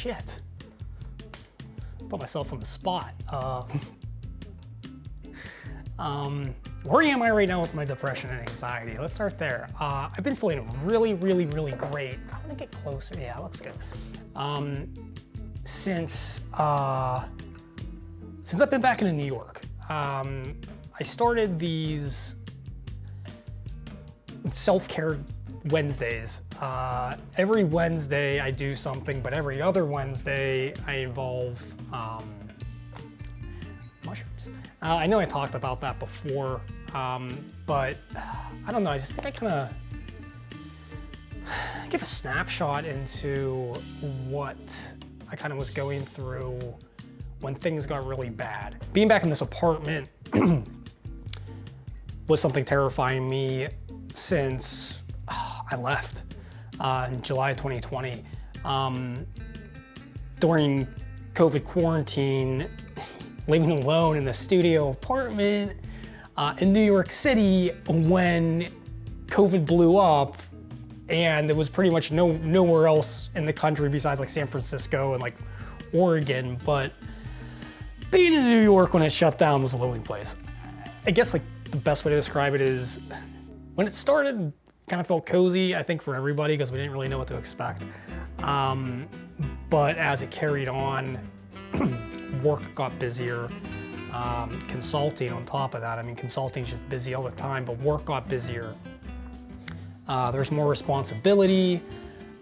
shit. Put myself on the spot. Where am I right now with my depression and anxiety? Let's start there. I've been feeling really, really, really great. I want to get closer. Yeah, it looks good. Since I've been back in New York. I started these self-care Wednesdays. Every Wednesday I do something, but every other Wednesday I involve mushrooms. I know I talked about that before, but I don't know, I just think I kind of give a snapshot into what I kind of was going through when things got really bad. Being back in this apartment was something terrifying me since I left in July 2020. During COVID quarantine, living alone in a studio apartment in New York City when COVID blew up, and there was pretty much nowhere else in the country besides like San Francisco and like Oregon. But being in New York when it shut down was a lonely place. I guess like the best way to describe it is when it started, kind of felt cozy, I think, for everybody because we didn't really know what to expect. But as it carried on, work got busier. Consulting on top of that. I mean, consulting is just busy all the time, but work got busier. There's more responsibility,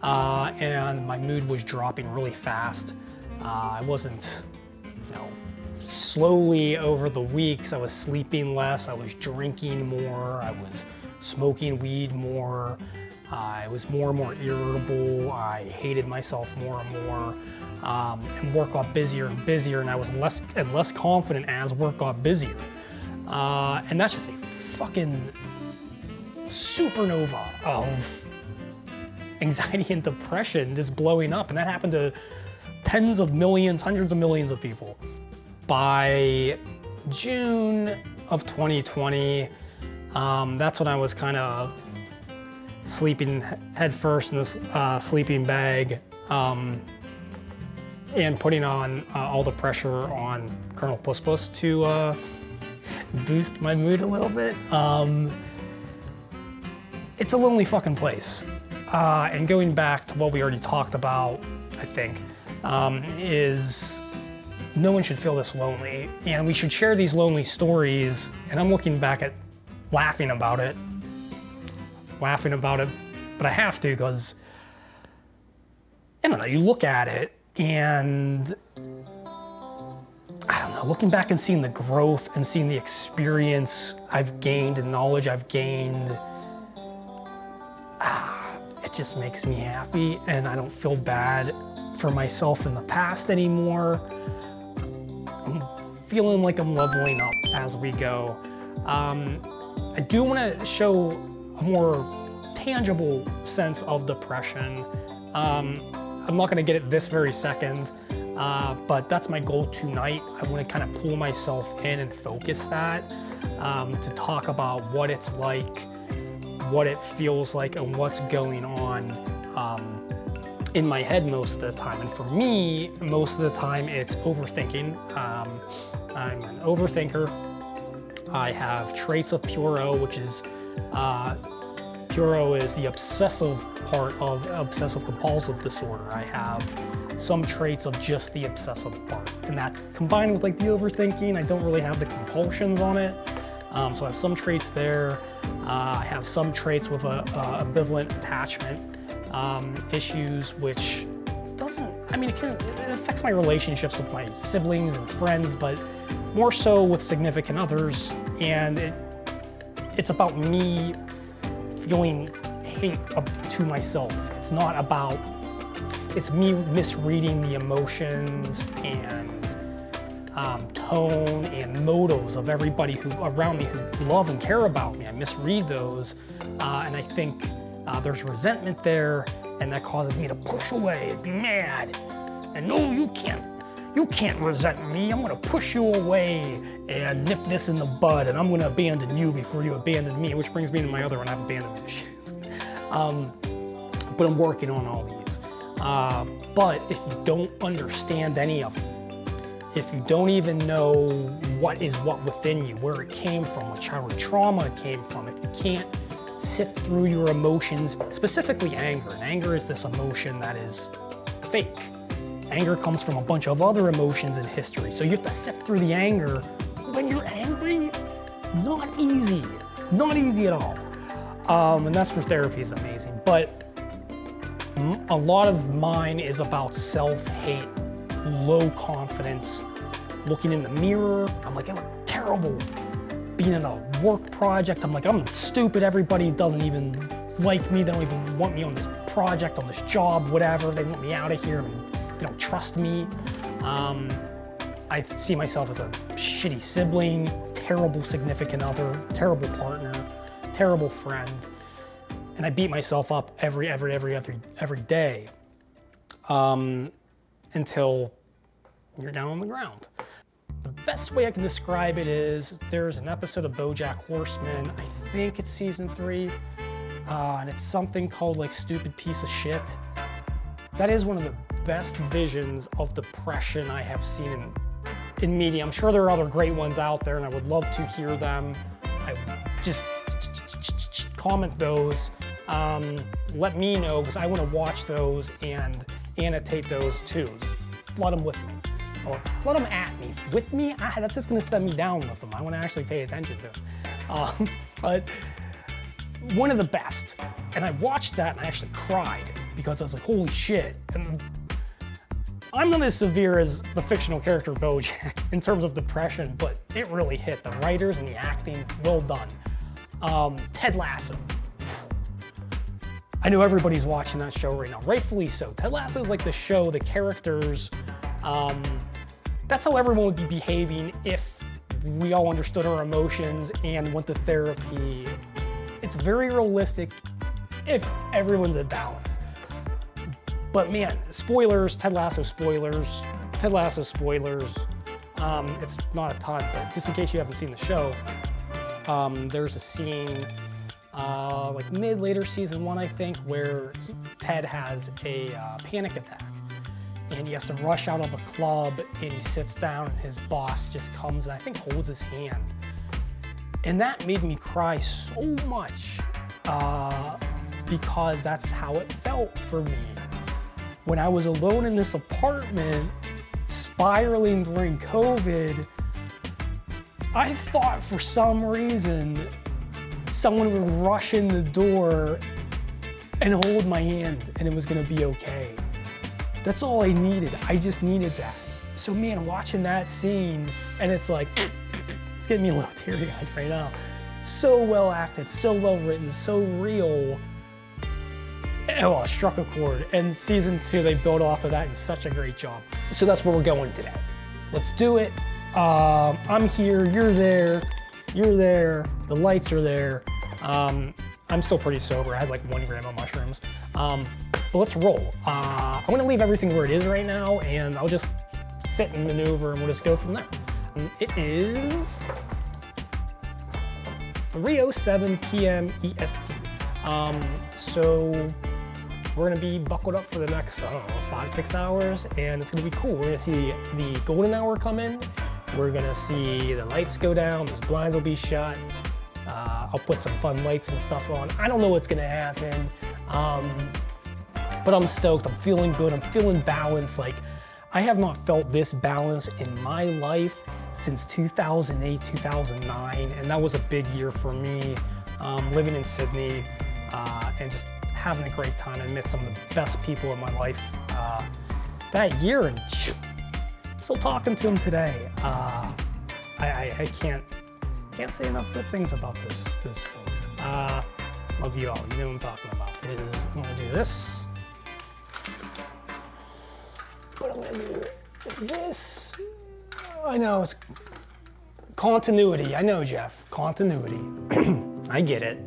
and my mood was dropping really fast. I wasn't, slowly over the weeks, I was sleeping less, I was drinking more, I was smoking weed more, I was more and more irritable, I hated myself more and more, and work got busier and busier, and I was less and less confident as work got busier. And that's just a fucking supernova of anxiety and depression just blowing up, and that happened to tens of millions, hundreds of millions of people. By June of 2020, that's when I was kind of sleeping headfirst in this sleeping bag, and putting on all the pressure on Colonel Puss Puss to boost my mood a little bit. It's a lonely fucking place. And going back to what we already talked about, I think, is no one should feel this lonely, and we should share these lonely stories. And I'm looking back at laughing about it, but I have to, because I don't know, you look at it and I don't know, looking back and seeing the growth and seeing the experience I've gained and knowledge I've gained, it just makes me happy, and I don't feel bad for myself in the past anymore. I'm feeling like I'm leveling up as we go. I do want to show a more tangible sense of depression. I'm not going to get it this very second, but that's my goal tonight. I want to kind of pull myself in and focus that, to talk about what it's like, what it feels like, and what's going on in my head most of the time. And for me, most of the time it's overthinking. I'm an overthinker. I have traits of Puro, which is, Puro is the obsessive part of obsessive compulsive disorder. I have some traits of just the obsessive part, and that's combined with like the overthinking. I don't really have the compulsions on it. So I have some traits there. I have some traits with a ambivalent attachment issues, which it affects my relationships with my siblings and friends, but more so with significant others. And it's about me feeling hate to myself. It's not about, it's me misreading the emotions and tone and motives of everybody around me who love and care about me. I misread those, and I think there's resentment there, and that causes me to push away and be mad. And no, you can't resent me. I'm gonna push you away and nip this in the bud, and I'm gonna abandon you before you abandon me, which brings me to my other one. I have abandonment issues. But I'm working on all these. But if you don't understand any of it, if you don't even know what is what within you, where it came from, what childhood trauma it came from, if you can't sift through your emotions, specifically anger, and anger is this emotion that is fake. Anger comes from a bunch of other emotions in history, so you have to sift through the anger. When you're angry, not easy at all. And that's where therapy is amazing. But a lot of mine is about self-hate, low confidence, looking in the mirror. I'm like, I look terrible. Being in a work project, I'm like, I'm stupid. Everybody doesn't even like me. They don't even want me on this project, on this job, whatever. They want me out of here and they don't trust me. I see myself as a shitty sibling, terrible significant other, terrible partner, terrible friend. And I beat myself up every day until you're down on the ground. The best way I can describe it is there's an episode of BoJack Horseman, I think it's season 3, and it's something called like Stupid Piece of Shit. That is one of the best visions of depression I have seen in media. I'm sure there are other great ones out there and I would love to hear them. I just comment those. Let me know, because I want to watch those and annotate those too. Just flood them with me. Or flood them at me. With me, that's just going to send me down with them. I want to actually pay attention to them. But one of the best. And I watched that and I actually cried because I was like, holy shit. And I'm not as severe as the fictional character BoJack in terms of depression, but it really hit. The writers and the acting, well done. Ted Lasso. I know everybody's watching that show right now, rightfully so. Ted Lasso is like the show, the characters, that's how everyone would be behaving if we all understood our emotions and went to therapy. It's very realistic if everyone's in balance. But man, spoilers, Ted Lasso spoilers. It's not a ton, but just in case you haven't seen the show, there's a scene like later season 1, I think, where Ted has a panic attack. And he has to rush out of a club and he sits down and his boss just comes and I think holds his hand. And that made me cry so much because that's how it felt for me. When I was alone in this apartment, spiraling during COVID, I thought for some reason someone would rush in the door and hold my hand and it was gonna be okay. That's all I needed. I just needed that. So man, watching that scene, and it's like, it's getting me a little teary-eyed right now. So well acted, so well written, so real. Oh, it struck a chord. And season 2, they built off of that in such a great job. So that's where we're going today. Let's do it. I'm here, you're there, the lights are there. I'm still pretty sober. I had like 1 gram of mushrooms. But let's roll. I'm gonna leave everything where it is right now and I'll just sit and maneuver and we'll just go from there. It is 3:07 p.m. EST. So we're gonna be buckled up for the next, 5-6 hours and it's gonna be cool. We're gonna see the golden hour come in. We're gonna see the lights go down, those blinds will be shut. I'll put some fun lights and stuff on. I don't know what's gonna happen. But I'm stoked, I'm feeling good, I'm feeling balanced. Like, I have not felt this balanced in my life since 2008, 2009, and that was a big year for me, living in Sydney, and just having a great time. I met some of the best people in my life that year, and still talking to them today. I can't say enough good things about those folks. Love you all, you know what I'm talking about. I'm gonna do this. But I'm gonna do this. I know, it's continuity. I know, Jeff, continuity. I get it.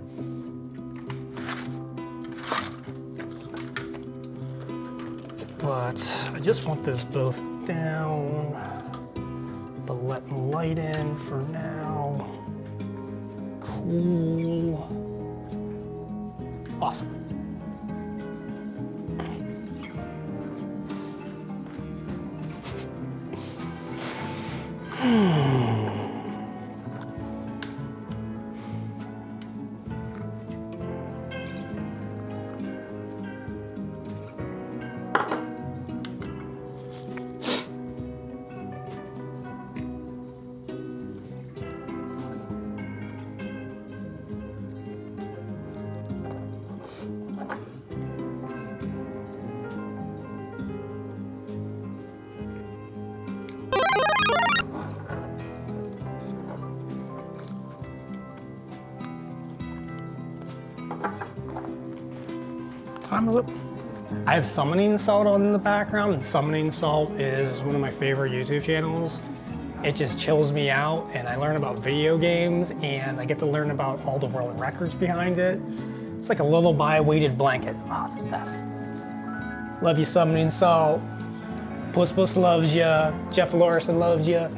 But I just want those both down, but letting light in for now. Cool. Awesome. time is it? I have Summoning Salt on in the background, and Summoning Salt is one of my favorite YouTube channels. It just chills me out, and I learn about video games, and I get to learn about all the world records behind it. It's like a lullaby weighted blanket. Oh, it's the best. Love you, Summoning Salt. Puss Puss loves ya. Jeff Lorison loves ya.